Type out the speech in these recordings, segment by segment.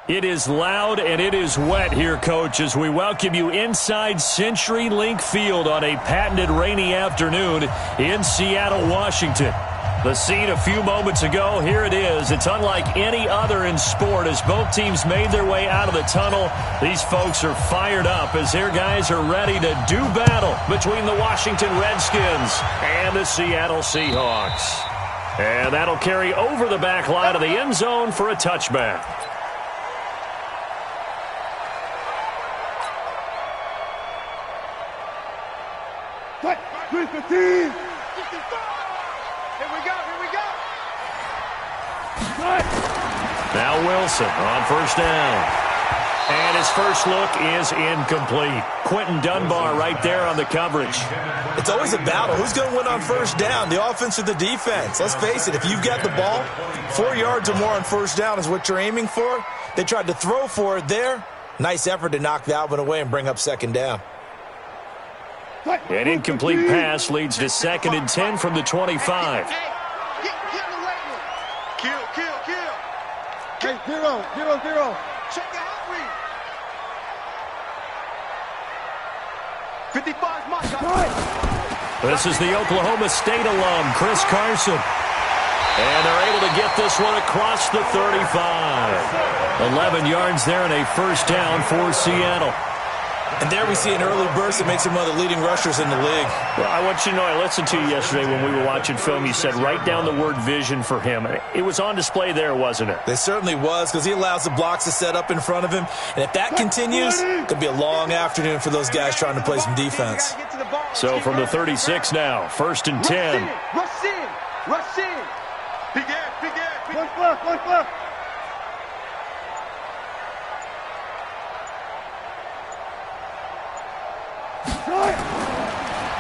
It is loud and it is wet here, Coach, as we welcome you inside CenturyLink Field on a patented rainy afternoon in Seattle, Washington. The scene a few moments ago, here it is. It's unlike any other in sport as both teams made their way out of the tunnel. These folks are fired up as their guys are ready to do battle between the Washington Redskins and the Seattle Seahawks. And that'll carry over the back line of the end zone for a touchback. Now Wilson on first down. And his first look is incomplete. Quentin Dunbar right there on the coverage. It's always a battle. Who's going to win on first down, the offense or the defense? Let's face it, if you've got the ball, 4 yards or more on first down is what you're aiming for. They tried to throw for it there. Nice effort to knock that one away and bring up second down. An incomplete pass leads to 2nd and 10 from the 25. Hey, 0-0-0. Check the hot read. 55's my shot. This is the Oklahoma State alum, Chris Carson. And they're able to get this one across the 35. 11 yards there and a first down for Seattle. And there we see an early burst that makes him one of the leading rushers in the league. Well, I want you to know, I listened to you yesterday when we were watching film. You said write down the word vision for him. It was on display there, wasn't it? It certainly was, because he allows the blocks to set up in front of him. And if that continues, it could be a long afternoon for those guys trying to play some defense. So from the 36 now, 1st and 10. Rush in. Rush in. Big air, big air. One flip.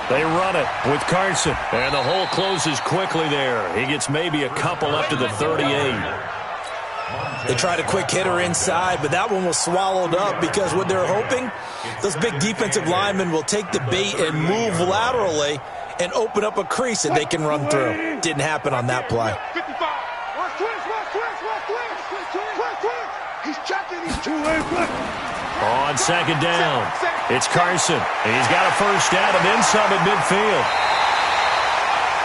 They run it with Carson. And the hole closes quickly there. He gets maybe a couple up to the 38. They tried a quick hitter inside, but that one was swallowed up because what they're hoping, those big defensive linemen will take the bait and move laterally and open up a crease that they can run through. Didn't happen on that play. 55. Watch twist. He's checking. He's two-way flip. On 2nd down, it's Carson. He's got a first down and then some at midfield.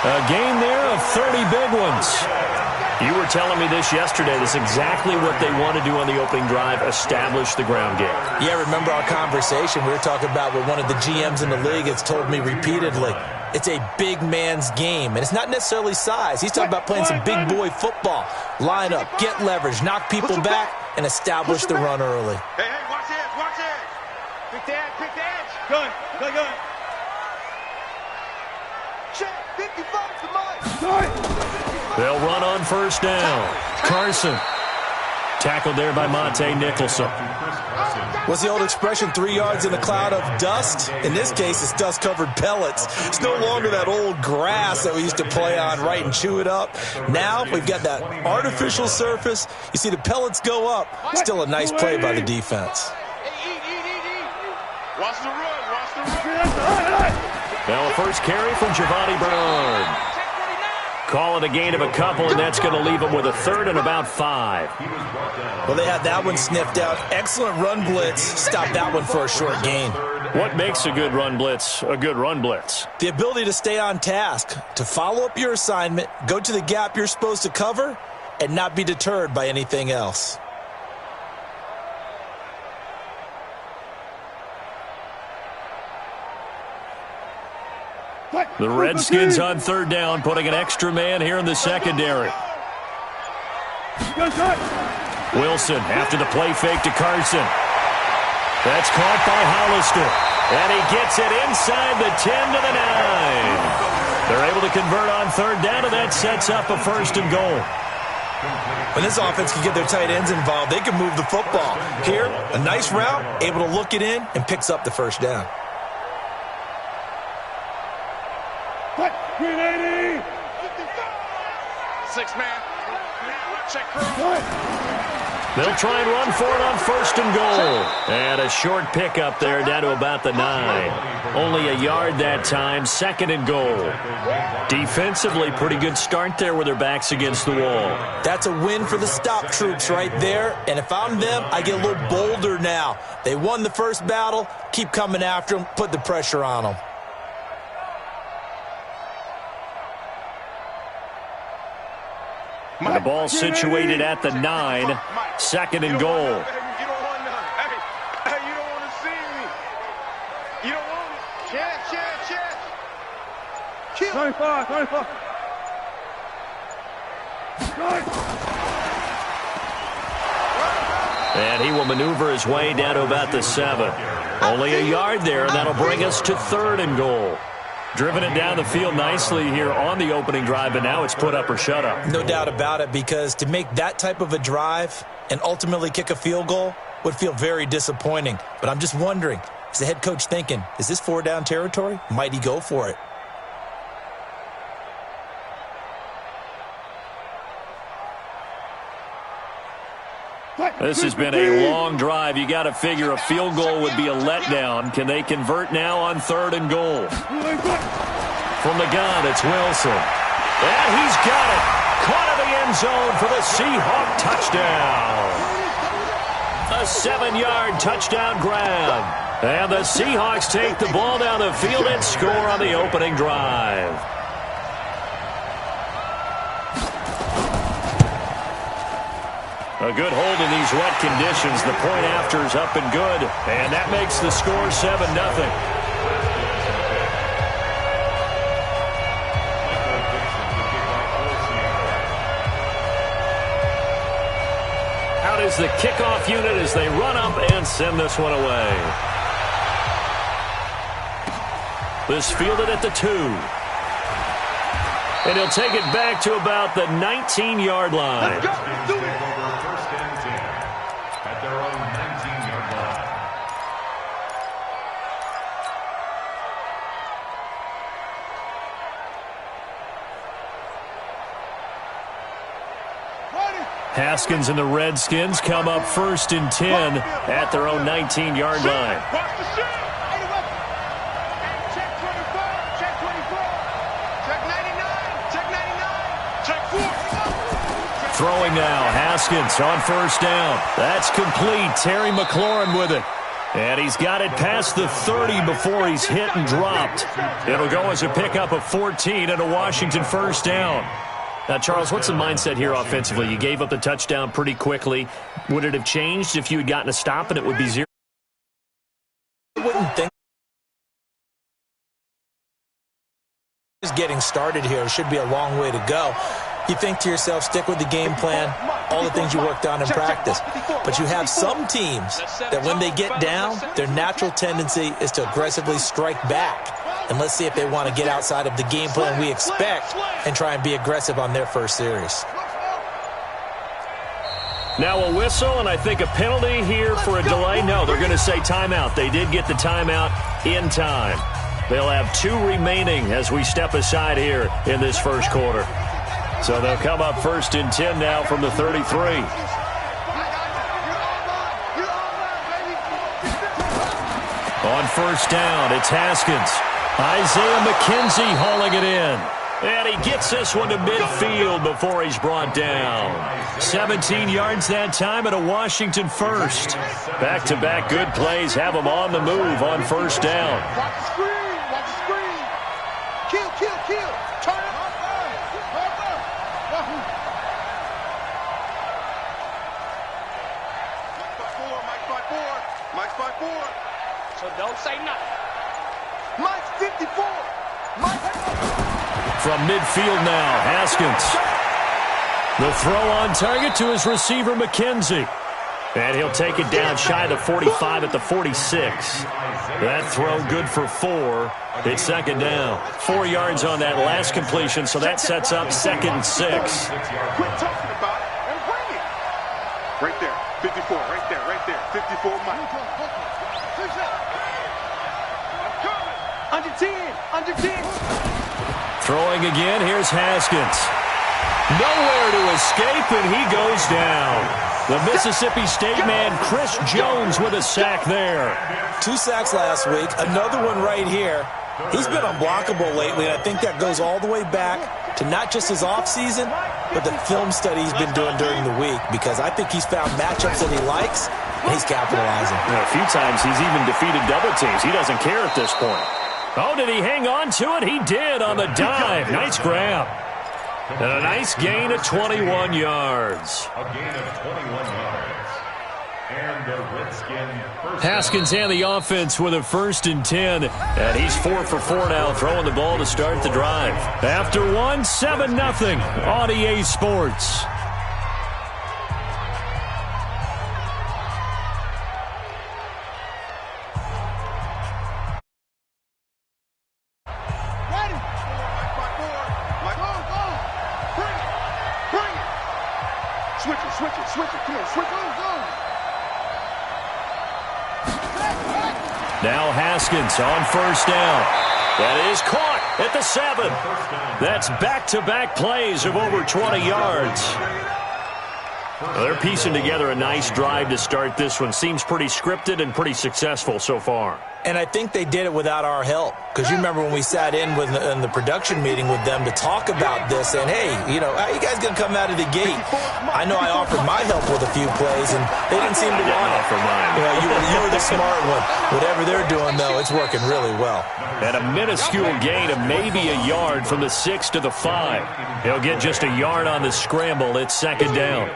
A gain there of 30 big ones. You were telling me this yesterday. This is exactly what they want to do on the opening drive, establish the ground game. Yeah, remember our conversation. We were talking about what one of the GMs in the league has told me repeatedly. It's a big man's game, and it's not necessarily size. He's talking about playing some big boy football. Line up, get leverage, knock people back, and establish the run early. Hey, watch it. Pick the edge. Good. Check, 55 to mine. They'll run on first down. Carson. Tackled there by Monte Nicholson. What's the old expression, 3 yards in a cloud of dust? In this case, it's dust-covered pellets. It's no longer that old grass that we used to play on, right, and chew it up. Now we've got that artificial surface. You see the pellets go up. Still a nice play by the defense. Watch the run. Now a first carry from Giovanni Bernard. Call it a gain of a couple, and that's going to leave them with a 3rd and about 5. Well, they had that one sniffed out. Excellent run blitz. Stop that one for a short gain. What makes a good run blitz a good run blitz? The ability to stay on task, to follow up your assignment, go to the gap you're supposed to cover, and not be deterred by anything else. The Redskins on 3rd down, putting an extra man here in the secondary. Wilson after the play fake to Carson. That's caught by Hollister. And he gets it inside the 10 to the 9. They're able to convert on 3rd down, and that sets up a 1st and goal. When this offense can get their tight ends involved, they can move the football. Here, a nice route, able to look it in, and picks up the first down. 6 man. Check crew. They'll try and run for it on 1st and goal. And a short pickup there down to about the 9. Only a yard that time, 2nd and goal. Defensively, pretty good start there with their backs against the wall. That's a win for the stop troops right there. And if I'm them, I get a little bolder now. They won the first battle. Keep coming after them. Put the pressure on them. The ball situated at the 9, 2nd and goal. You don't want none. Hey, you don't want to see me. You don't want me. Chance. Kill. 25. And he will maneuver his way down to about the 7. Only a yard there, and that'll bring us to 3rd and goal. Driven it down the field nicely here on the opening drive, but now it's put up or shut up. No doubt about it, because to make that type of a drive and ultimately kick a field goal would feel very disappointing. But I'm just wondering, is the head coach thinking, is this 4-down territory? Might he go for it? This has been a long drive. You got to figure a field goal would be a letdown. Can they convert now on 3rd and goal? From the gun, it's Wilson. And he's got it. Caught in the end zone for the Seahawk touchdown. A 7-yard touchdown grab. And the Seahawks take the ball down the field and score on the opening drive. A good hold in these wet conditions. The point after is up and good. And that makes the score 7-0. Out is the kickoff unit as they run up and send this one away. This fielded at the 2. And he'll take it back to about the 19-yard line. Let's go. Do it. At their own 19-yard line. Haskins and the Redskins come up 1st and 10 at their own 19-yard line. Watch the shot. Check 24. Check 24. Check 99. Check 99. Check 4. Throwing now, Haskins on 1st down. That's complete. Terry McLaurin with it. And he's got it past the 30 before he's hit and dropped. It'll go as a pickup of 14 and a Washington 1st down. Now, Charles, what's the mindset here offensively? You gave up the touchdown pretty quickly. Would it have changed if you had gotten a stop and it would be 0? I wouldn't think. Just getting started here. It should be a long way to go. You think to yourself, stick with the game plan, all the things you worked on in practice. But you have some teams that when they get down, their natural tendency is to aggressively strike back. And let's see if they want to get outside of the game plan we expect and try and be aggressive on their first series. Now a whistle, and I think a penalty here for a delay. No, they're going to say timeout. They did get the timeout in time. They'll have 2 remaining as we step aside here in this first quarter. So they'll come up 1st and 10 now from the 33. On 1st down, it's Haskins. Isaiah McKenzie hauling it in. And he gets this one to midfield before he's brought down. 17 yards that time at a Washington 1st. Back-to-back good plays have them on the move on 1st down. Watch the screen. Watch the screen. Kill. Turn it. Mike's by 4. So don't say nothing. Mike's 54. From midfield now, Haskins. The throw on target to his receiver, McKenzie. And he'll take it down shy of the 45 at the 46. That throw good for 4. It's 2nd down. 4 yards on that last completion, so that sets up 2nd and 6. Quit talking about it and bring it. Right there. 54. Right there. 54 Mike. Under 10. Throwing again, here's Haskins. Nowhere to escape, and he goes down. The Mississippi State man, Chris Jones, with a sack there. 2 sacks last week, another one right here. He's been unblockable lately, and I think that goes all the way back to not just his offseason, but the film study he's been doing during the week, because I think he's found matchups that he likes, and he's capitalizing. A few times he's even defeated double teams. He doesn't care at this point. Oh, did he hang on to it? He did on the dive. Nice grab. And a nice gain of 21 yards. A gain of 21 yards. And the Redskin Haskins and the offense with a 1st and 10. And he's 4 for 4 now, throwing the ball to start the drive. After 1, 7-0 on EA Sports. Now Haskins on 1st down. That is caught at the 7. That's back-to-back plays of over 20 yards. Well, they're piecing together a nice drive to start this one. Seems pretty scripted and pretty successful so far. And I think they did it without our help. Because you remember when we sat in the production meeting with them to talk about this, and hey, you know, how you guys going to come out of the gate? I know I offered my help with a few plays, and they didn't seem to want it. Offer mine. You know, you were the smart one. Whatever they're doing, though, it's working really well. And a minuscule gain of maybe a yard from the 6 to the 5. He'll get just a yard on the scramble. It's 2nd down.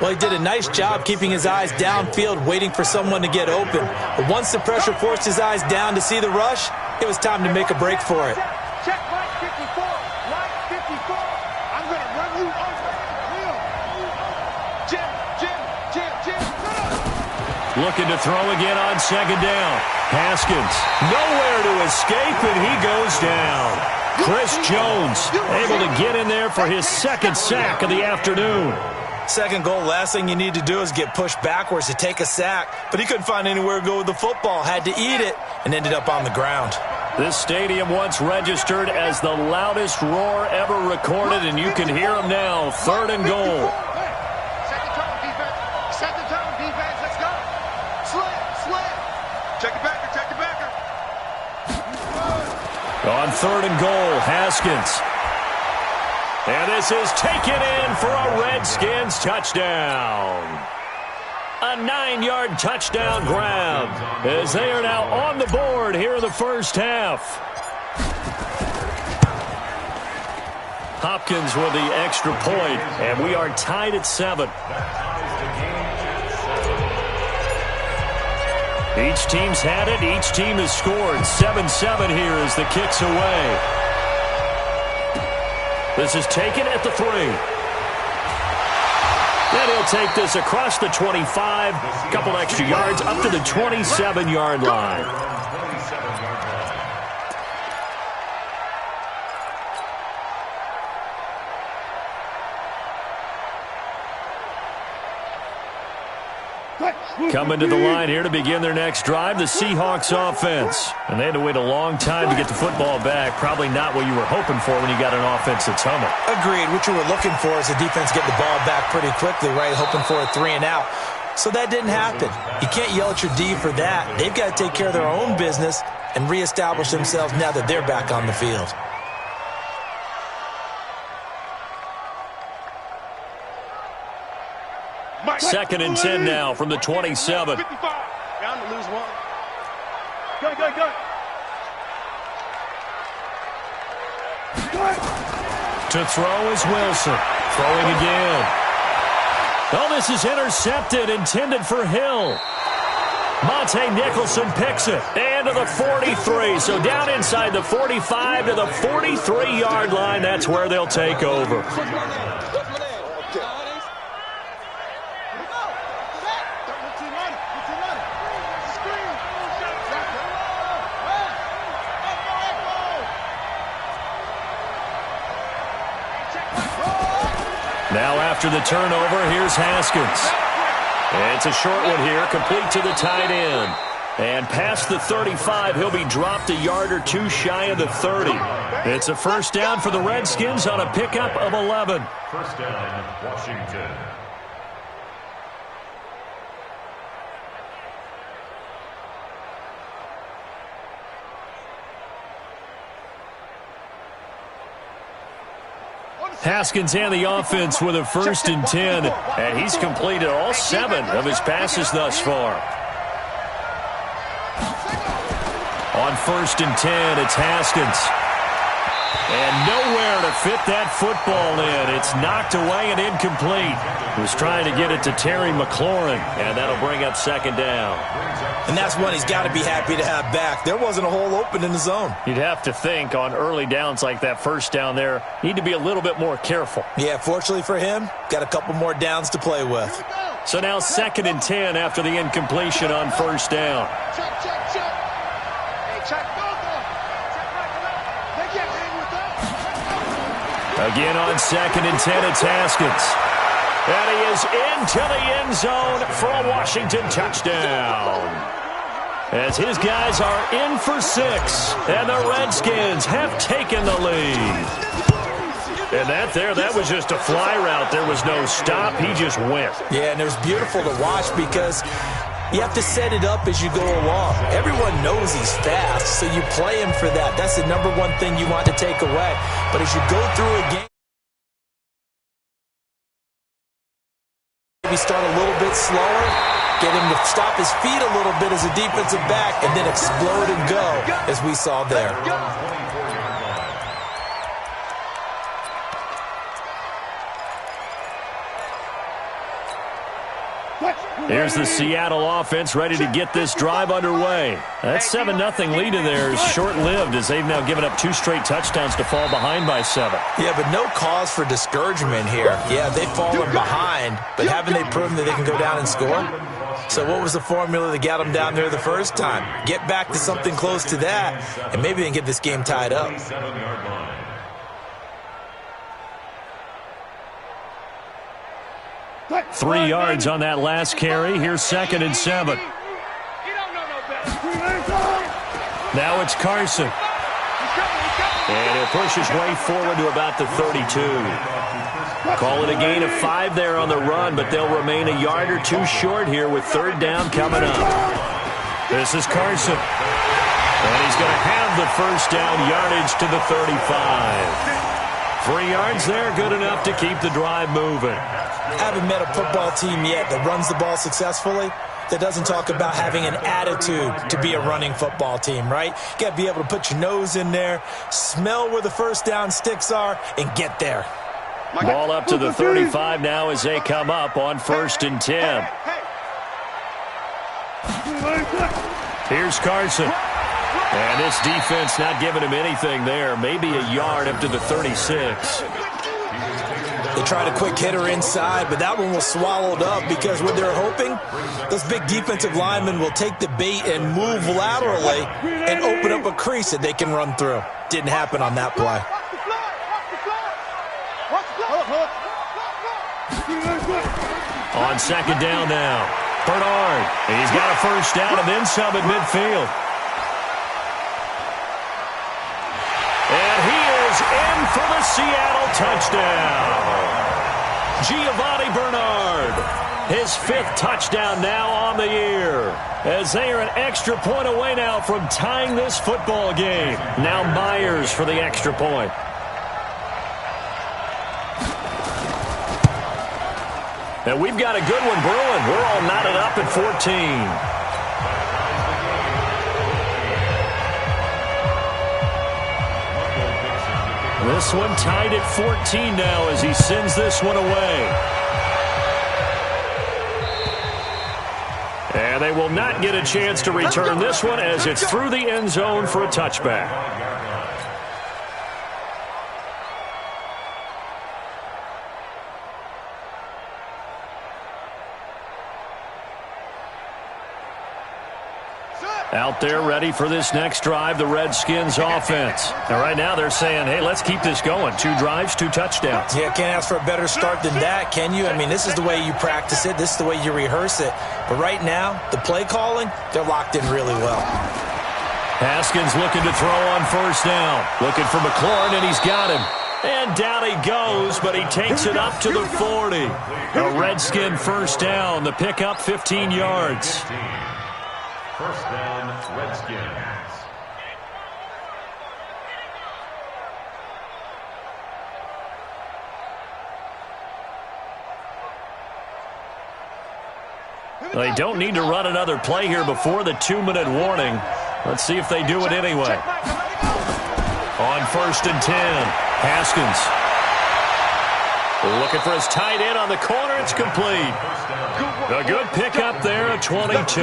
Well, he did a nice job keeping his eyes downfield, waiting for someone to get open. But once the pressure forced his eyes down to see the rush, it was time to make a break for it. Check line 54. Line 54. I'm going to run you over. Jim. Looking to throw again on 2nd down. Haskins nowhere to escape, and he goes down. Chris Jones able to get in there for his 2nd sack of the afternoon. 2nd goal, last thing you need to do is get pushed backwards to take a sack. But he couldn't find anywhere to go with the football, had to eat it, and ended up on the ground. This stadium once registered as the loudest roar ever recorded, and you can hear him now. 3rd and goal. Set the tone, defense. Set the tone, defense. Let's go. Slip. Check it backer. On 3rd and goal, Haskins. And this is taken in for a Redskins touchdown. A 9-yard touchdown grab as they are now on the board here in the 1st half. Hopkins with the extra point, and we are tied at 7. Each team's had it. Each team has scored. 7-7 here as the kick's away. This is taken at the 3. Then he'll take this across the 25. A couple extra yards up to the 27-yard line. Coming to the line here to begin their next drive, the Seahawks offense. And they had to wait a long time to get the football back. Probably not what you were hoping for when you got an offense that's humming. Agreed. What you were looking for is the defense get the ball back pretty quickly, right? Hoping for a 3 and out. So that didn't happen. You can't yell at your D for that. They've got to take care of their own business and reestablish themselves now that they're back on the field. Second and 10 now from the 27. 55. Down to lose 1. Go. To throw is Wilson. Throwing again. Oh, this is intercepted, intended for Hill. Monte Nicholson picks it. And to the 43. So down inside the 45 to the 43-yard line. That's where they'll take over. Now after the turnover, here's Haskins. It's a short one here, complete to the tight end. And past the 35, he'll be dropped a yard or 2 shy of the 30. It's a 1st down for the Redskins on a pickup of 11. 1st down, Washington. Haskins and the offense with a 1st and 10, and he's completed all 7 of his passes thus far. On 1st and 10, it's Haskins. And nowhere to fit that football in. It's knocked away and incomplete. Was trying to get it to Terry McLaurin, and that'll bring up 2nd down. And that's one he's got to be happy to have back. There wasn't a hole open in the zone. You'd have to think on early downs like that 1st down there, need to be a little bit more careful. Yeah, fortunately for him, got a couple more downs to play with. So now 2nd and 10 after the incompletion on 1st down. Check, check, check. Hey, check. Go. They can't hang with that. Again on 2nd and 10, it's Haskins. And he is into the end zone for a Washington touchdown. As his guys are in for 6, and the Redskins have taken the lead. And that was just a fly route. There was no stop. He just went. Yeah, and it was beautiful to watch because you have to set it up as you go along. Everyone knows he's fast, so you play him for that. That's the #1 thing you want to take away. But as you go through a game, maybe start a little bit slower, get him to stop his feet a little bit as a defensive back, and then explode and go, as we saw there. Here's the Seattle offense ready to get this drive underway. That 7-0 lead in there is short-lived as they've now given up 2 straight touchdowns to fall behind by 7. Yeah, but no cause for discouragement here. Yeah, they've fallen behind, but haven't they proven that they can go down and score? So what was the formula that got them down there the first time? Get back to something close to that, and maybe they can get this game tied up. 3 yards on that last carry. Here's 2nd and 7. Now it's Carson. And he'll push his way forward to about the 32. Call it a gain of 5 there on the run, but they'll remain a yard or 2 short here with 3rd down coming up. This is Carson. And he's going to have the 1st down yardage to the 35. 3 yards there, good enough to keep the drive moving. I haven't met a football team yet that runs the ball successfully that doesn't talk about having an attitude to be a running football team, right? You got to be able to put your nose in there, smell where the 1st down sticks are, and get there. Ball up to the 35 now as they come up on 1st and 10. Here's Carson. And this defense not giving him anything there. Maybe a yard up to the 36. They tried a quick hitter inside, but that one was swallowed up because what they're hoping, those big defensive linemen will take the bait and move laterally and open up a crease that they can run through. Didn't happen on that play. On 2nd down now, Bernard. He's got a 1st down and then some at midfield. And he is in for the Seattle touchdown. Giovanni Bernard, his 5th touchdown now on the year. As they are an extra point away now from tying this football game. Now Myers for the extra point. And we've got a good one brewing. We're all knotted up at 14. This one tied at 14 now as he sends this one away. And they will not get a chance to return this one as it's through the end zone for a touchback. Out there ready for this next drive, the Redskins offense. And right now they're saying, hey, let's keep this going. 2 drives, 2 touchdowns. Yeah, can't ask for a better start than that, can you? I mean, this is the way you practice it. This is the way you rehearse it. But right now, the play calling, they're locked in really well. Haskins looking to throw on 1st down. Looking for McLaurin, and he's got him. And down he goes, but he takes it up to the 40. A Redskin 1st down. The pickup 15 yards. 1st down, Redskins. They don't need to run another play here before the 2-minute warning. Let's see if they do it anyway. On 1st and 10, Haskins. Looking for his tight end on the corner. It's complete. A good pickup there at 22.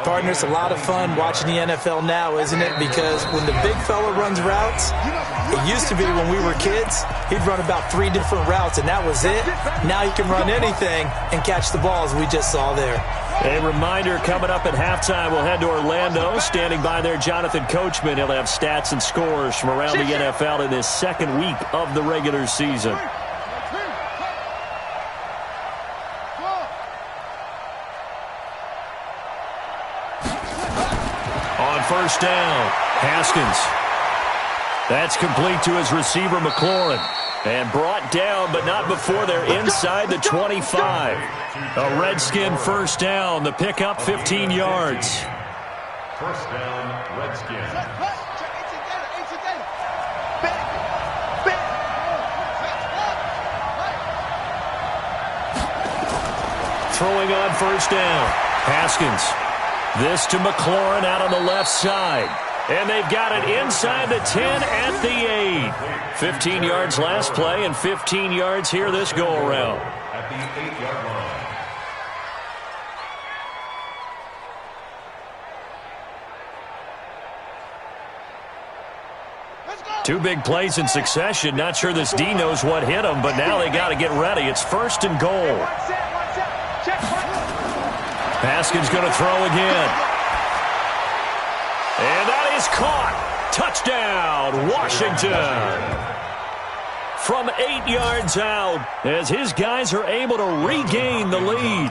Partner, it's a lot of fun watching the NFL now, isn't it? Because when the big fella runs routes, it used to be when we were kids, he'd run about 3 different routes, and that was it. Now he can run anything and catch the ball, as we just saw there. A reminder, coming up at halftime, we'll head to Orlando. Standing by there, Jonathan Coachman. He'll have stats and scores from around the NFL in this second week of the regular season. On 1st down, Haskins. That's complete to his receiver, McLaurin. And brought down, but not before they're inside the 25. A Redskin 1st down. The pickup, 15 yards. 1st down, Redskins. Throwing on 1st down, Haskins. This to McLaurin out on the left side. And they've got it inside the 10 at the 8. 15 yards last play and 15 yards here this go-around. At the 8-yard line. Two big plays in succession. Not sure this D knows what hit him, but now they got to get ready. It's 1st and goal. Haskins going to throw again. And that is caught. Touchdown, Washington. From 8 yards out, as his guys are able to regain the lead.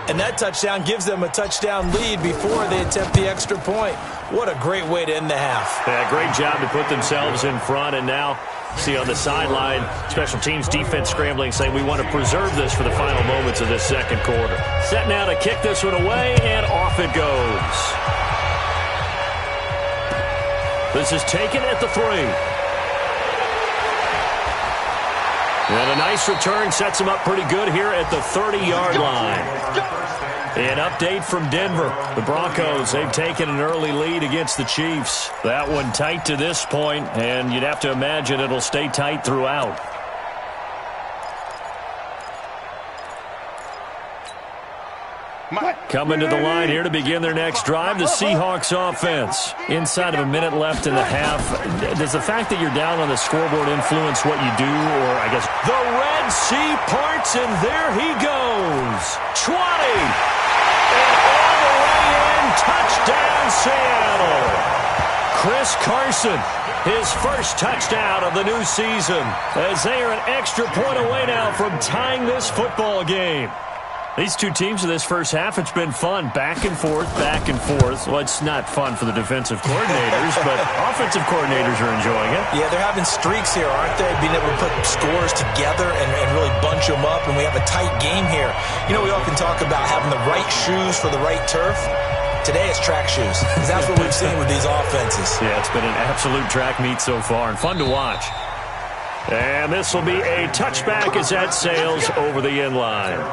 And that touchdown gives them a touchdown lead before they attempt the extra point. What a great way to end the half. Yeah, great job to put themselves in front. And now, see on the sideline, special teams defense scrambling, saying we want to preserve this for the final moments of this second quarter. Set now to kick this one away, and off it goes. This is taken at the 3. And a nice return sets him up pretty good here at the 30-yard line. An update from Denver. The Broncos, they've taken an early lead against the Chiefs. That one tight to this point, and you'd have to imagine it'll stay tight throughout. Coming to the line here to begin their next drive, the Seahawks offense. Inside of a minute left in the half. Does the fact that you're down on the scoreboard influence what you do? Or, I guess, the Red Sea parts, and there he goes. 20. And all the way in. Touchdown, Seattle. Chris Carson, his first touchdown of the new season, as they are an extra point away now from tying this football game. These two teams in this first half, it's been fun. Back and forth, back and forth. Well, it's not fun for the defensive coordinators, but offensive coordinators are enjoying it. Yeah, they're having streaks here, aren't they? Being able to put scores together and really bunch them up, and we have a tight game here. You know, we often talk about having the right shoes for the right turf. Today it's track shoes, because that's what we've seen with these offenses. Yeah, it's been an absolute track meet so far, and fun to watch. And this will be a touchback as that sails over the end line.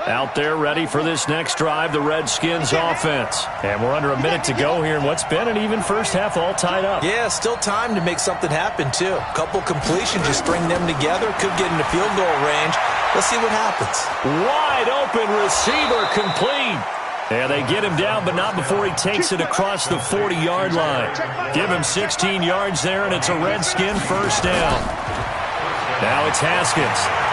Out there ready for this next drive, the Redskins offense. And we're under a minute to go here in what's been an even first half, all tied up. Yeah, still time to make something happen, too. A couple completions, just string them together. Could get into field goal range. Let's see what happens. Wide open receiver complete. And they get him down, but not before he takes it across the 40-yard line. Give him 16 yards there, and it's a Redskin first down. Now it's Haskins.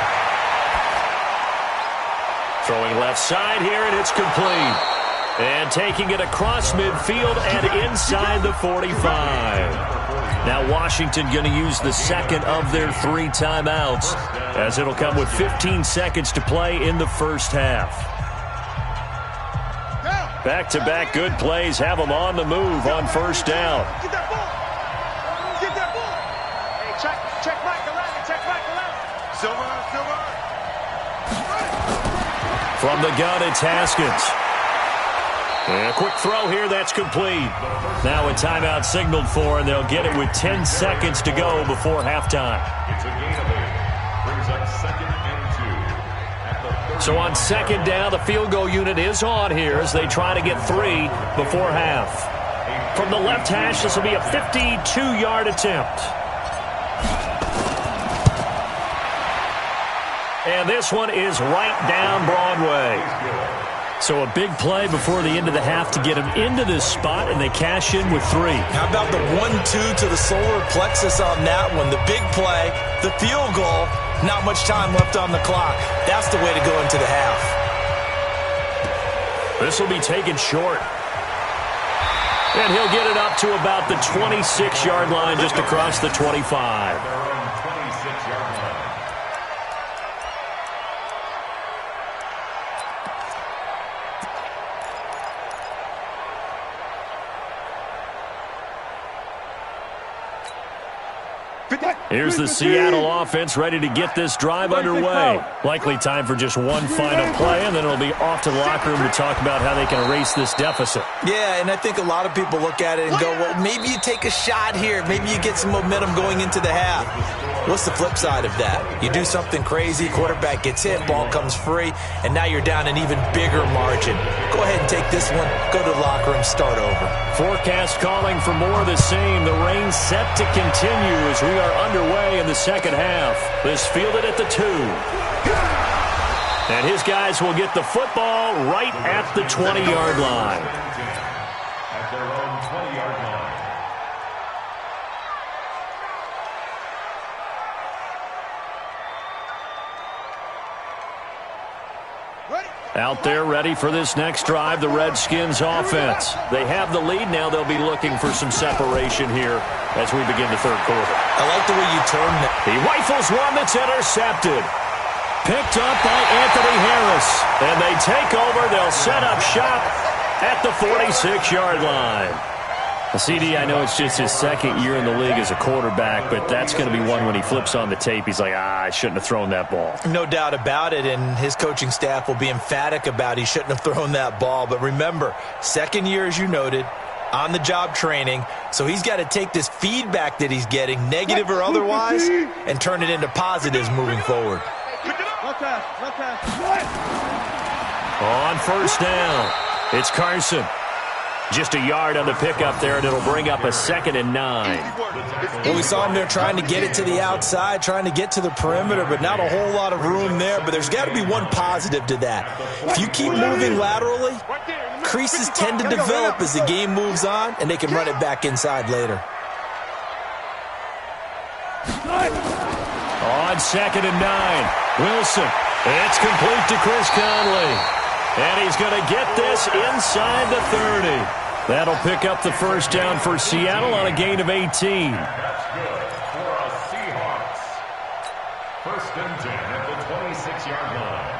Throwing left side here, and it's complete. And taking it across midfield and inside the 45. Now Washington going to use the second of their 3 timeouts, as it'll come with 15 seconds to play in the first half. Back-to-back good plays have them on the move on first down. Get that ball. Get that ball. Hey, check Mike around. Check Mike around. Silver. From the gun, it's Haskins. And a quick throw here, that's complete. Now a timeout signaled for, and they'll get it with 10 seconds to go before halftime. It's a gain of 8. Brings up 2nd and 2. So on 2nd down, the field goal unit is on here as they try to get 3 before half. From the left hash, this will be a 52-yard attempt. And this one is right down Broadway. So a big play before the end of the half to get him into this spot, and they cash in with 3. How about the 1-2 to the solar plexus on that one? The big play, the field goal, not much time left on the clock. That's the way to go into the half. This will be taken short. And he'll get it up to about the 26-yard line, just across the 25. Here's the Seattle offense ready to get this drive underway. Likely time for just one final play, and then it'll be off to the locker room to talk about how they can erase this deficit. Yeah, and I think a lot of people look at it and go, well, maybe you take a shot here. Maybe you get some momentum going into the half. What's the flip side of that? You do something crazy, quarterback gets hit, ball comes free, and now you're down an even bigger margin. Go ahead and take this one, go to the locker room, start over. Forecast calling for more of the same. The rain set to continue as we are underway in the second half. This fielded at the 2. And his guys will get the football right at the 20-yard line. At their own 20-yard line. Out there ready for this next drive, the Redskins offense. They have the lead now. They'll be looking for some separation here as we begin the third quarter. I like the way you turned it. He rifles one that's intercepted. Picked up by Anthony Harris. And they take over. They'll set up shop at the 46-yard line. CD, I know it's just his 2nd year in the league as a quarterback, but that's going to be one when he flips on the tape. He's like, I shouldn't have thrown that ball. No doubt about it, and his coaching staff will be emphatic about he shouldn't have thrown that ball. But remember, 2nd year, as you noted, on-the-job training, so he's got to take this feedback that he's getting, negative or otherwise, and turn it into positives moving forward. On first down, it's Carson. Just a yard on the pickup there, and it'll bring up a 2nd and 9. Well, we saw him there trying to get it to the outside, trying to get to the perimeter, but not a whole lot of room there. But there's got to be one positive to that. If you keep moving laterally, creases tend to develop as the game moves on, and they can run it back inside later. On 2nd and 9, Wilson. It's complete to Chris Conley. And he's going to get this inside the 30. That'll pick up the first down for Seattle on a gain of 18. That's good for a Seahawks. 1st and 10 at the 26-yard line.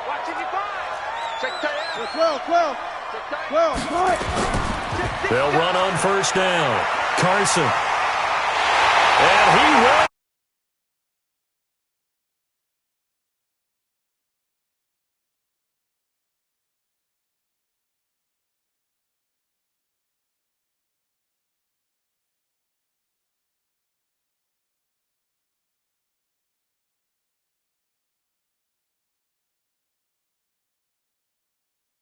Watching you five. Check tight. 12. They'll run on first down. Carson. And he will.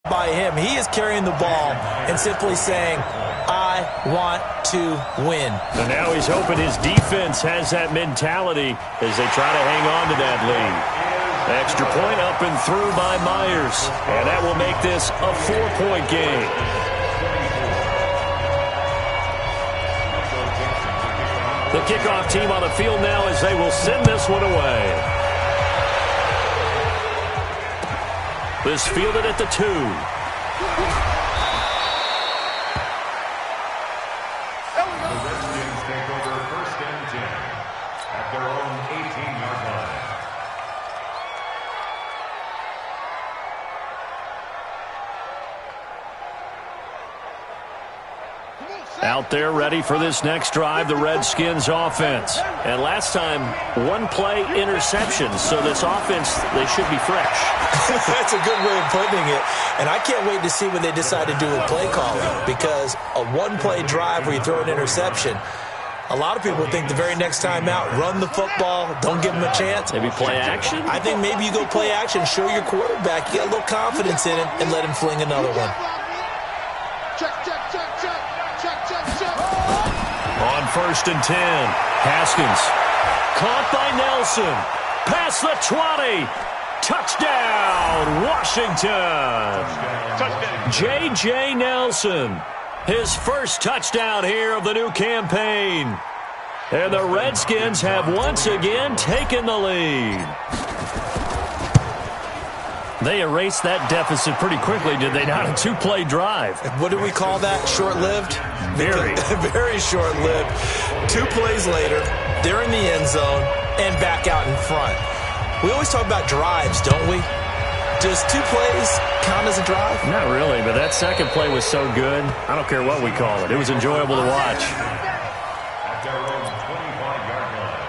By him, he is carrying the ball and simply saying, I want to win. And now he's hoping his defense has that mentality as they try to hang on to that lead. Extra point up and through by Myers. And that will make this a 4-point game. The kickoff team on the field now as they will send this one away. This fielded at the 2. The Redskins take over 1st and 10 at their own 18-yard line. Out there ready for this next drive, the Redskins offense. And last time, one-play interception, so this offense, they should be fresh. That's a good way of putting it. And I can't wait to see what they decide to do with play calling, because a one-play drive where you throw an interception, a lot of people think the very next time out, run the football, don't give them a chance. Maybe play action? I think maybe you go play action, show your quarterback, you got a little confidence in him, and let him fling another one. On 1st and 10, Haskins. Caught by Nelson. Past the 20. Touchdown, Washington. Touchdown. J.J. Nelson. His first touchdown here of the new campaign. And the Redskins have once again taken the lead. They erased that deficit pretty quickly, did they not? A two-play drive. What do we call that? Short-lived? Very. Very short-lived. 2 plays later, they're in the end zone and back out in front. We always talk about drives, don't we? Does 2 plays count as a drive? Not really, but that second play was so good. I don't care what we call it. It was enjoyable to watch. At their own 25-yard line.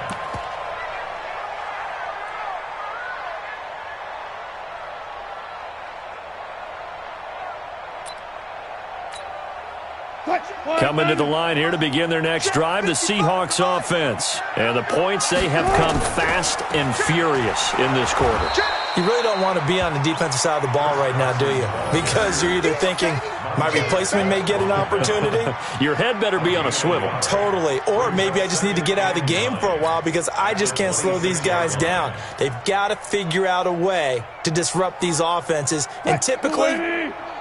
Coming to the line here to begin their next drive, the Seahawks offense. And the points, they have come fast and furious in this quarter. You really don't want to be on the defensive side of the ball right now, do you? Because you're either thinking, my replacement may get an opportunity. Your head better be on a swivel. Totally. Or maybe I just need to get out of the game for a while because I just can't slow these guys down. They've got to figure out a way to disrupt these offenses. And typically,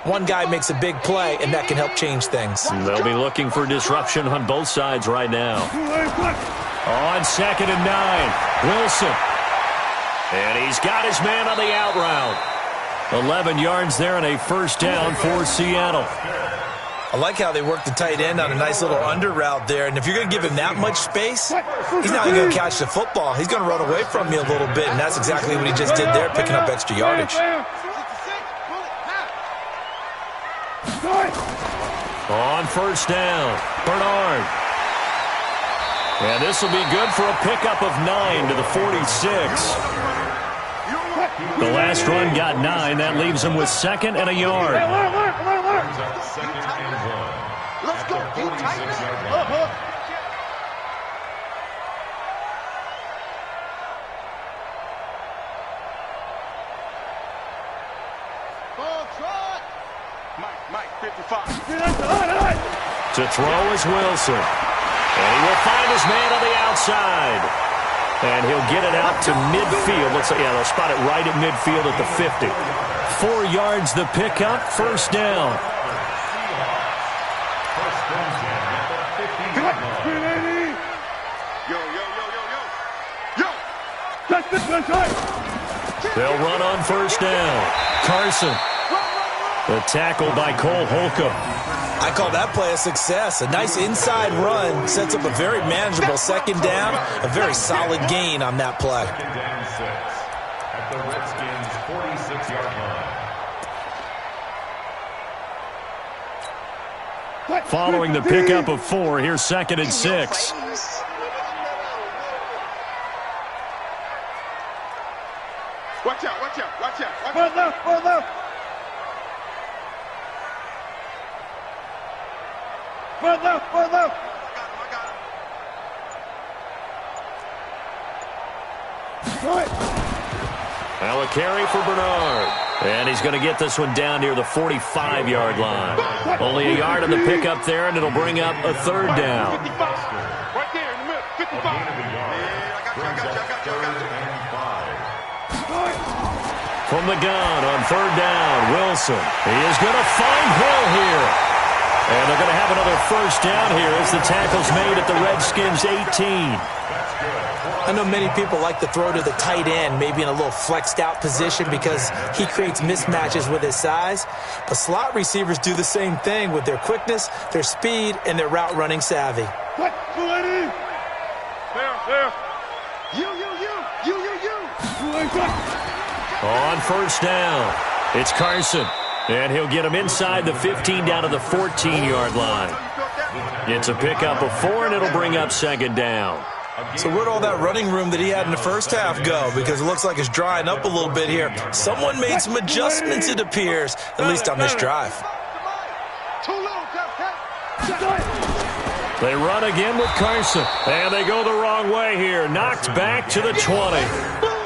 one guy makes a big play, and that can help change things. They'll be looking for disruption on both sides right now. On 2nd and 9, Wilson. And he's got his man on the out route. 11 yards there and a first down for Seattle. I like how they work the tight end on a nice little under route there. And if you're going to give him that much space, he's not going to catch the football. He's going to run away from you a little bit, and that's exactly what he just did there, picking up extra yardage. On first down, Bernard. And this will be good for a pickup of 9 to the 46. The last run got 9. That leaves him with 2nd and a yard. Let's go. You tighten up. Mike, 55. To throw is Wilson. And he will find his man on the outside. And he'll get it out to midfield. Looks like, yeah, they'll spot it right at midfield at the 50. 4 yards the pickup, first down. They'll run on first down. Carson. The tackle by Cole Holcomb. I call that play a success. A nice inside run sets up a very manageable second down. A very solid gain on that play. Second down 6 at the Redskins' 46-yard line. Following the pickup of 4, here's 2nd and 6. Watch out. Further. Now a carry for Bernard. And he's going to get this one down near the 45-yard line. Only a yard on the pickup there, and it'll bring up a third down. 55. Right there in the middle. 55. A gain of a yard. Brings up 3rd and 5. From the gun on 3rd down, Wilson. He is going to find Hill here. And they're going to have another first down here as the tackle's made at the Redskins' 18. I know many people like to throw to the tight end, maybe in a little flexed out position because he creates mismatches with his size. But slot receivers do the same thing with their quickness, their speed, and their route running savvy. There. On first down, it's Carson. And he'll get him inside the 15 down to the 14-yard line. It's a pickup of 4, and it'll bring up second down. So where'd all that running room that he had in the first half go? Because it looks like it's drying up a little bit here. Someone made some adjustments, it appears, at least on this drive. They run again with Carson, and they go the wrong way here. Knocked back to the 20.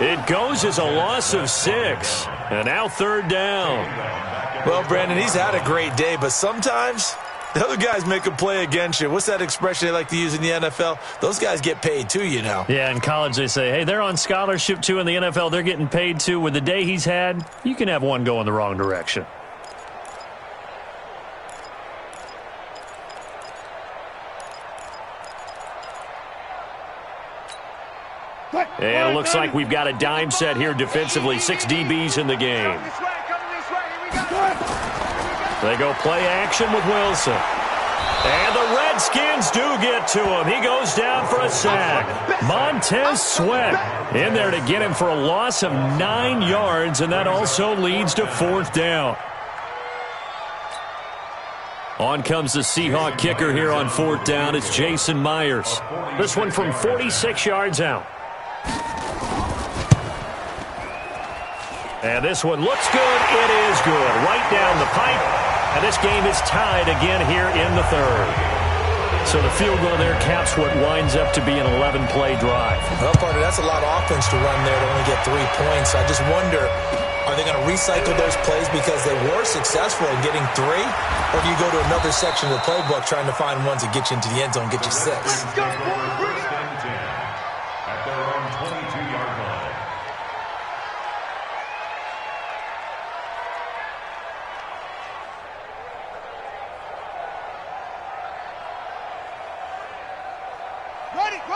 It goes as a loss of 6, and now third down. Well, Brandon, he's had a great day, but sometimes the other guys make a play against you. What's that expression they like to use in the NFL? Those guys get paid too, you know. Yeah, in college they say, hey, they're on scholarship too. In the NFL, they're getting paid too. With the day he's had, you can have one go in the wrong direction. And it looks like we've got a dime set here defensively. 6 DBs in the game. They go play action with Wilson. And the Redskins do get to him. He goes down for a sack. Montez Sweat in there to get him for a loss of 9 yards, and that also leads to fourth down. On comes the Seahawk kicker here on fourth down. It's Jason Myers. This one from 46 yards out. And this one looks good. It is good. Right down the pipe. And this game is tied again here in the third. So the field goal there caps what winds up to be an 11-play drive. Well, partner, that's a lot of offense to run there to only get 3 points. I just wonder, are they going to recycle those plays because they were successful in getting 3? Or do you go to another section of the playbook trying to find ones that get you into the end zone and get you 6? At their own 22-yard line.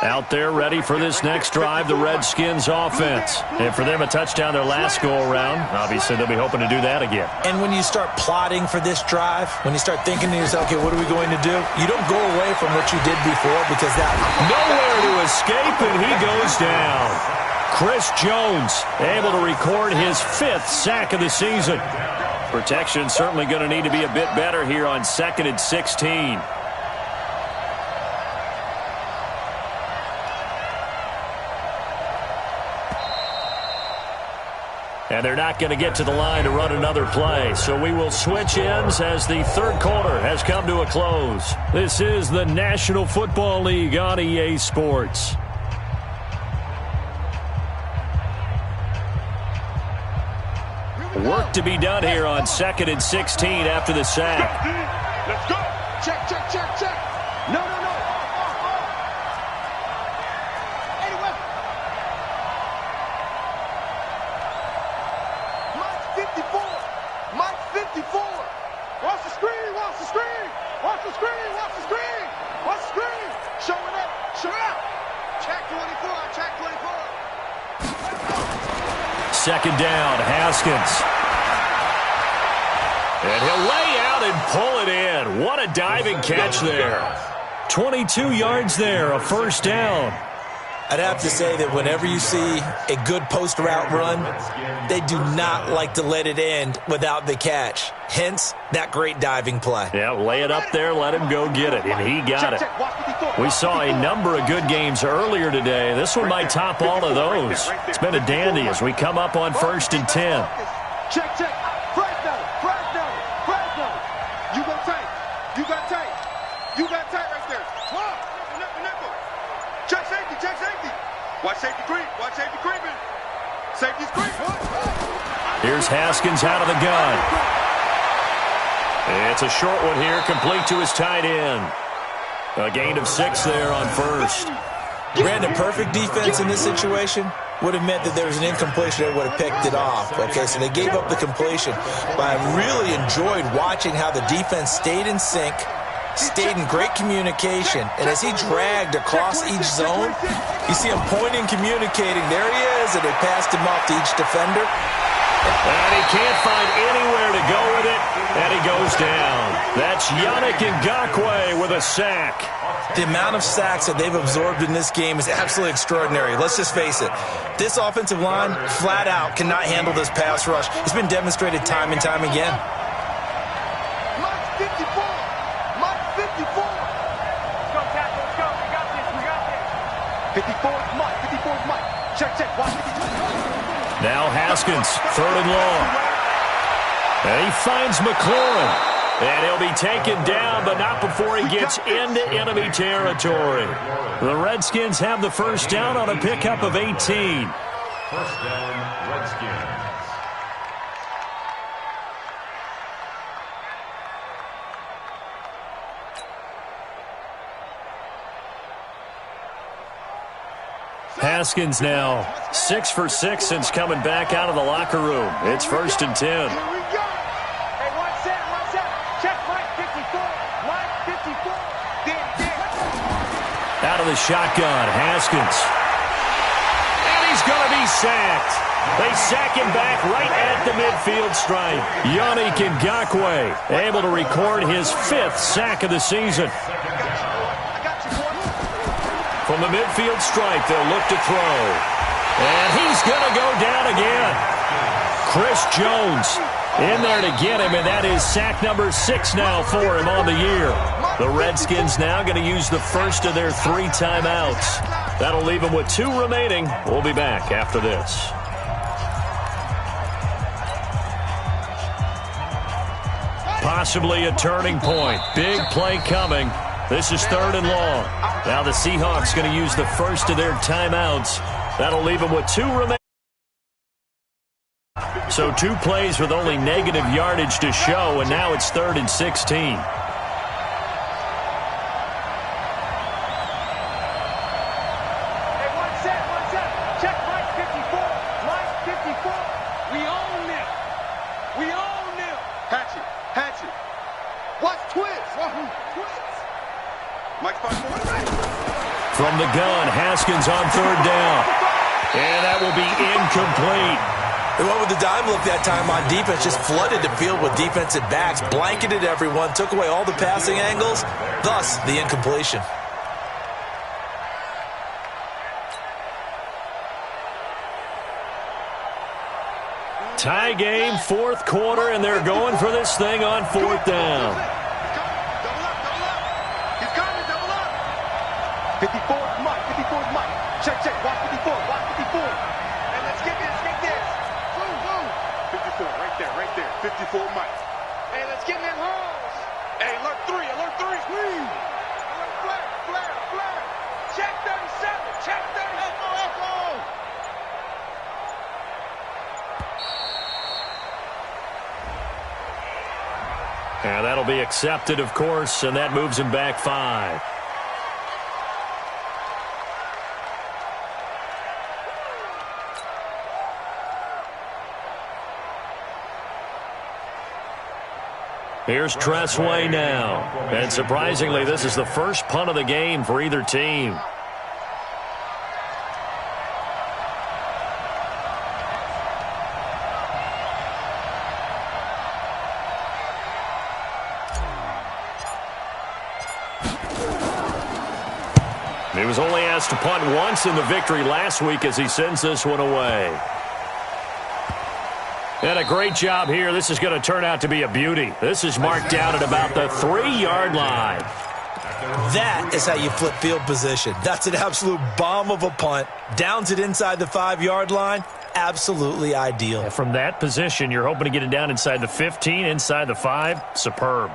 Out there ready for this next drive, the Redskins offense. And for them, a touchdown their last go-around. Obviously, they'll be hoping to do that again. And when you start plotting for this drive, when you start thinking to yourself, okay, what are we going to do? You don't go away from what you did before because that... Nowhere to escape, and he goes down. Chris Jones able to record his 5th sack of the season. Protection certainly going to need to be a bit better here on 2nd and 16. And they're not going to get to the line to run another play. So we will switch ends as the third quarter has come to a close. This is the National Football League on EA Sports. Work to be done here on 2nd and 16 after the sack. Let's go. Check, check, check, check. No, no, no. Anyway. Mike 54. Mike 54. Watch the screen, watch the screen. Watch the screen, watch the screen. Watch the screen. Showing up, show up. Check 24, check 24. Second down, Haskins. And he'll lay out and pull it in. What a diving catch there. 22 yards there, a first down. I'd have to say that whenever you see a good post route run, they do not like to let it end without the catch. Hence, that great diving play. Yeah, lay it up there, let him go get it, and he got it. We saw a number of good games earlier today. This one might top all of those. It's been a dandy as we come up on 1st and 10. Check, check. Fresno. You go tight. You got tight. You got tight right there. Nickel. Check safety. Watch safety creep. Watch safety creeping. Safety's creeping. Here's Haskins out of the gun. It's a short one here, complete to his tight end. A gain of 6 there on first. Brandon, perfect defense in this situation would have meant that there was an incompletion that would have picked it off. Okay, so they gave up the completion. But I really enjoyed watching how the defense stayed in sync, stayed in great communication. And as he dragged across each zone, you see him pointing, communicating. There he is, and they passed him off to each defender. And he can't find anywhere to go with it, and he goes down. That's Yannick Ngakoue with a sack. The amount of sacks that they've absorbed in this game is absolutely extraordinary. Let's just face it. This offensive line, flat out, cannot handle this pass rush. It's been demonstrated time and time again. Mike 54. 54's Mike. 54's Mike. Check. Watch 54. Now Haskins, 3rd and long. And he finds McLaurin. And he'll be taken down, but not before he gets into enemy territory. The Redskins have the first down on a pickup of 18. First down, Redskins. Haskins now 6 for 6 since coming back out of the locker room. It's 1st and 10. Here we go. Hey, watch that. Check Mike 54. Mike 54. Out of the shotgun, Haskins. And he's going to be sacked. They sack him back right at the midfield stripe. Yannick Ngakoue able to record his 5th sack of the season. From the midfield stripe, they'll look to throw. And he's going to go down again. Chris Jones in there to get him, and that is sack number 6 now for him on the year. The Redskins now going to use the first of their 3 timeouts. That'll leave them with 2 remaining. We'll be back after this. Possibly a turning point. Big play coming. This is 3rd and long. Now the Seahawks going to use the first of their timeouts. That'll leave them with 2 remaining. So 2 plays with only negative yardage to show, and now it's 3rd and 16. Hey, watch that. Check Mike 54. Mike 54. We own them. Hatchet. Watch twins. Mike 54. From the gun, Haskins on 3rd down. And that will be incomplete. They went with the dime look that time on defense, just flooded the field with defensive backs, blanketed everyone, took away all the passing angles, thus the incompletion. Tie game, 4th quarter, and they're going for this thing on 4th down. He's coming, double up. 54's Mike. Check. Watch 54. And let's get this. 54, right there. 54 Mike. Hey, let's get in them holes. Hey, alert 3. Alert flare. Check 37. Echo. And that'll be accepted, of course, and that moves him back 5. Here's Tressway now. And surprisingly, this is the first punt of the game for either team. He was only asked to punt once in the victory last week as he sends this one away. And a great job here. This is going to turn out to be a beauty. This is marked down at about the 3-yard line. That is how you flip field position. That's an absolute bomb of a punt. Downs it inside the 5-yard line. Absolutely ideal. And from that position, you're hoping to get it down inside the 15, inside the 5. Superb.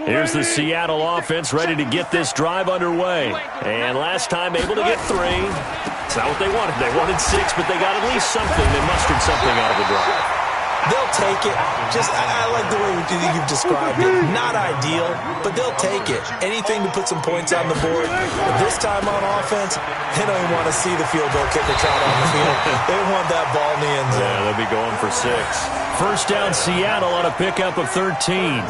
Here's the Seattle offense ready to get this drive underway. And last time able to get 3. It's not what they wanted. They wanted 6, but they got at least something. They mustered something out of the drive. They'll take it. I like the way you've described it. Not ideal, but they'll take it. Anything to put some points on the board. But this time on offense, they don't even want to see the field goal kicker trot on the field. They want that ball in the end zone. Yeah, they'll be going for 6. First down, Seattle on a pickup of 13.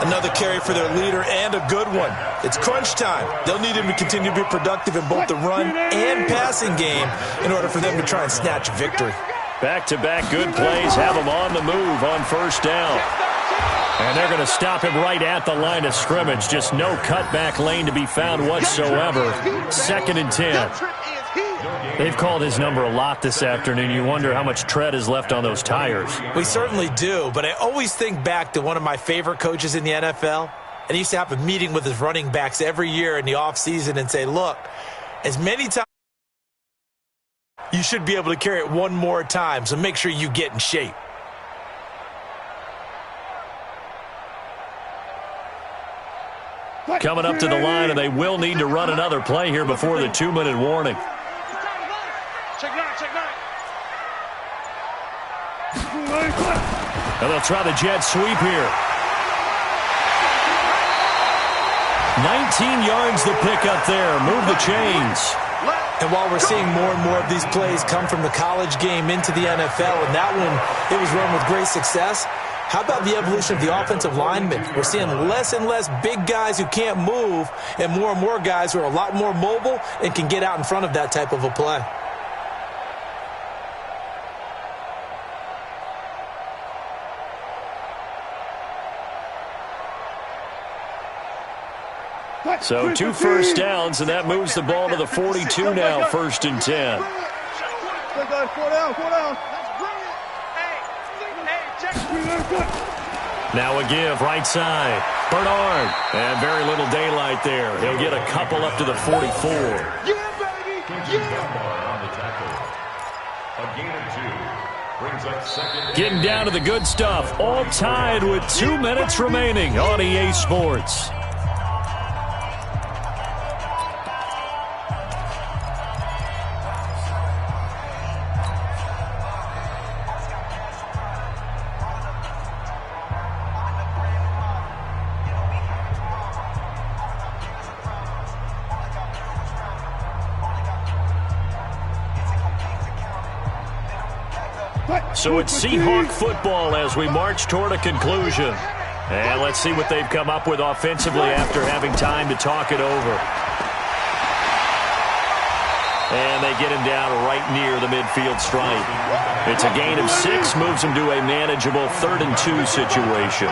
Another carry for their leader and a good one. It's crunch time. They'll need him to continue to be productive in both the run and passing game in order for them to try and snatch victory. Back-to-back good plays have them on the move on first down. And they're going to him him right at the line of scrimmage. Just no cutback lane to be found whatsoever. 2nd and 10. They've called his number a lot this afternoon. You wonder how much tread is left on those tires. We certainly do, but I always think back to one of my favorite coaches in the NFL, And he used to have a meeting with his running backs every year in the offseason and say, look, as many times you should be able to carry it one more time, so make sure you get in shape. Coming up to the line, and they will need to run another play here before the 2-minute warning. Check nine, check nine. And they'll try the jet sweep here. 19 yards to pick up there. Move the chains. And while we're seeing more and more of these plays come from the college game into the NFL, and that one, it was run with great success, how about the evolution of the offensive linemen? We're seeing less and less big guys who can't move and more guys who are a lot more mobile and can get out in front of that type of a play. So 2 first downs, and that moves the ball to the 42 now, 1st and 10. Now a give, right side. Bernard. And very little daylight there. He'll get a couple up to the 44. Yeah, baby! Yeah! Getting down to the good stuff. All tied with 2 minutes remaining on EA Sports. So it's Seahawk football as we march toward a conclusion. And let's see what they've come up with offensively after having time to talk it over. And they get him down right near the midfield stripe. It's a gain of 6, moves him to a manageable 3rd and 2 situation.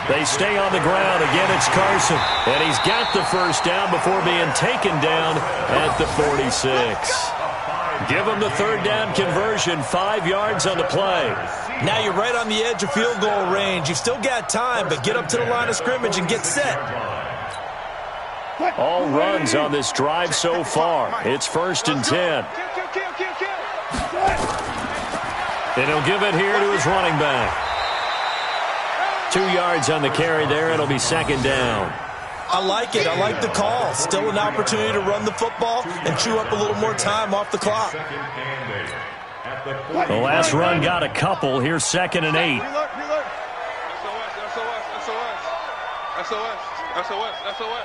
They stay on the ground. Again, it's Carson. And he's got the first down before being taken down at the 46. Give them the 3rd down conversion, 5 yards on the play. Now you're right on the edge of field goal range. You've still got time, but get up to the line of scrimmage and get set. All runs on this drive so far. It's 1st and 10. And he'll give it here to his running back. 2 yards on the carry there. It'll be 2nd down. I like it. I like the call. Still an opportunity to run the football and chew up a little more time off the clock. The last run got a couple. Here's 2nd and 8. SOS.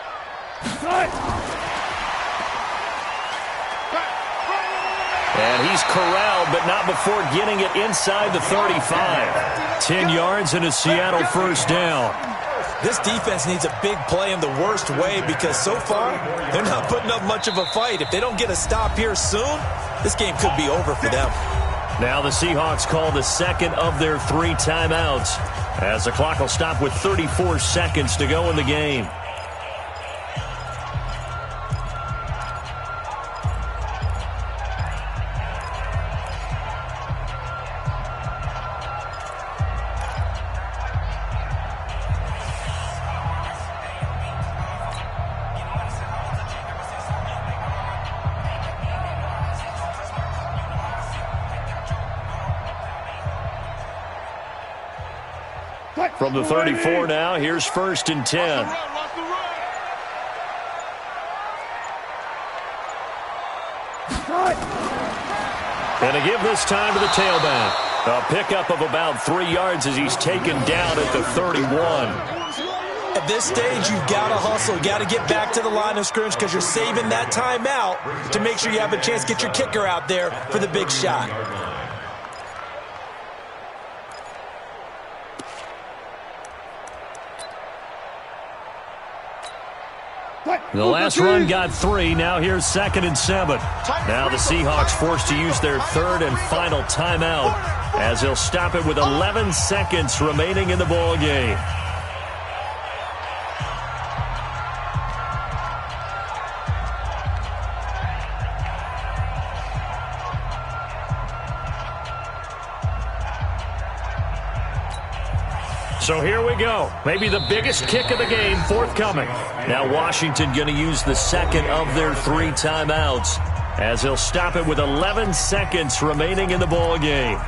And he's corralled, but not before getting it inside the 35. 10 yards and a Seattle first down. This defense needs a big play in the worst way because so far they're not putting up much of a fight. If they don't get a stop here soon, this game could be over for them. Now the Seahawks call the 2nd of their 3 timeouts as the clock will stop with 34 seconds to go in the game. From the 34 now, here's 1st and 10. And a give this time to the tailback. A pickup of about 3 yards as he's taken down at the 31. At this stage, you've got to hustle. You've got to get back to the line of scrimmage because you're saving that timeout to make sure you have a chance to get your kicker out there for the big shot. The last run got 3. Now here's 2nd and 7. Now the Seahawks forced to use their 3rd and final timeout as they'll stop it with 11 seconds remaining in the ball game. So here we go. Maybe the biggest kick of the game forthcoming. Now Washington going to use the second of their 3 timeouts as they'll stop it with 11 seconds remaining in the ball game.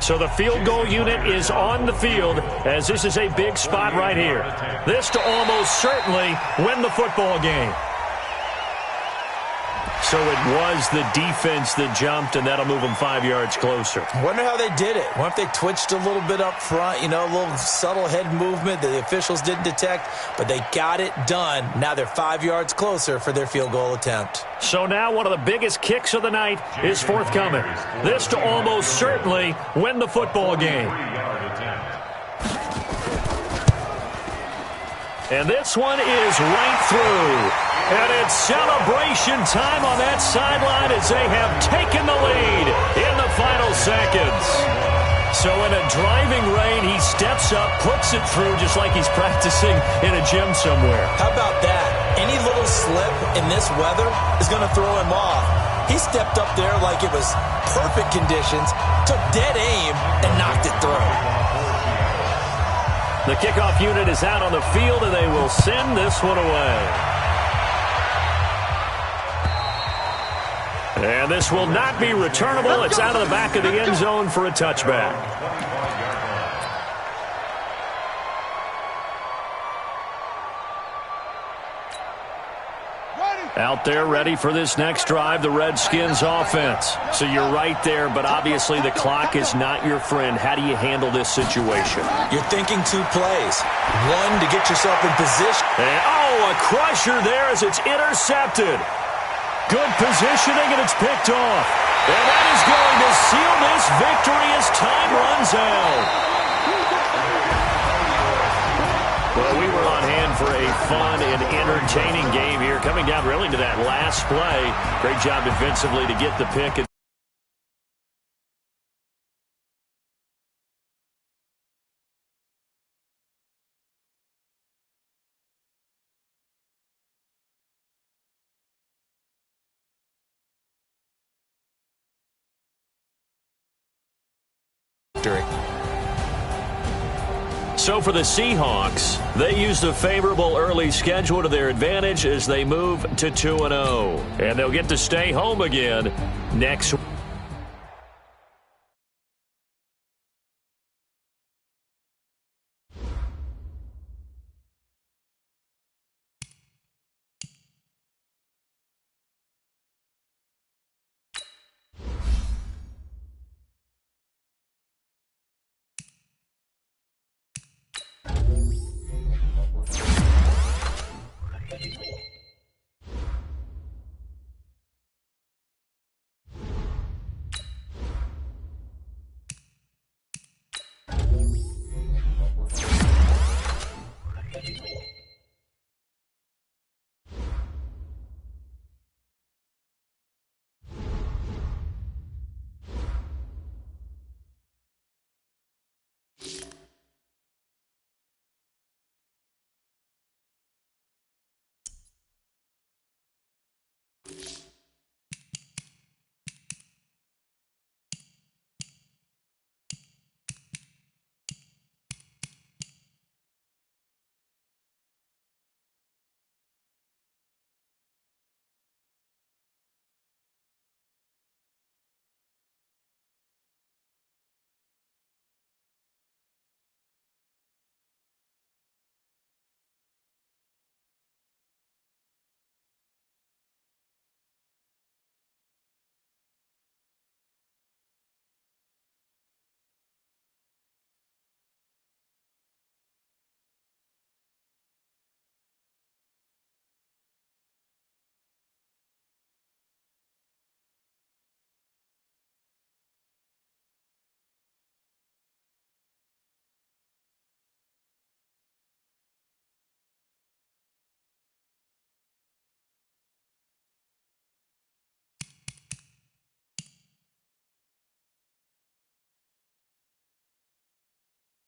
So the field goal unit is on the field as this is a big spot right here. This to almost certainly win the football game. So it was the defense that jumped, and that'll move them 5 yards closer. I wonder how they did it. I wonder if they twitched a little bit up front, a little subtle head movement that the officials didn't detect, but they got it done. Now they're 5 yards closer for their field goal attempt. So now one of the biggest kicks of the night is forthcoming. This to almost certainly win the football game. And this one is right through. And it's celebration time on that sideline as they have taken the lead in the final seconds. So in a driving rain, he steps up, puts it through just like he's practicing in a gym somewhere. How about that? Any little slip in this weather is going to throw him off. He stepped up there like it was perfect conditions, took dead aim, and knocked it through. The kickoff unit is out on the field, and they will send this one away. And this will not be returnable. It's out of the back of the end zone for a touchback. Out there ready for this next drive, the Redskins offense. So you're right there, but obviously the clock is not your friend. How do you handle this situation? You're thinking 2 plays. One, to get yourself in position. And, a crusher there as it's intercepted. Good positioning, and it's picked off. And that is going to seal this victory as time runs out. Well, we were on hand for a fun and entertaining game here, coming down really to that last play. Great job defensively to get the pick. So for the Seahawks, they used a favorable early schedule to their advantage as they move to 2-0. And they'll get to stay home again next week.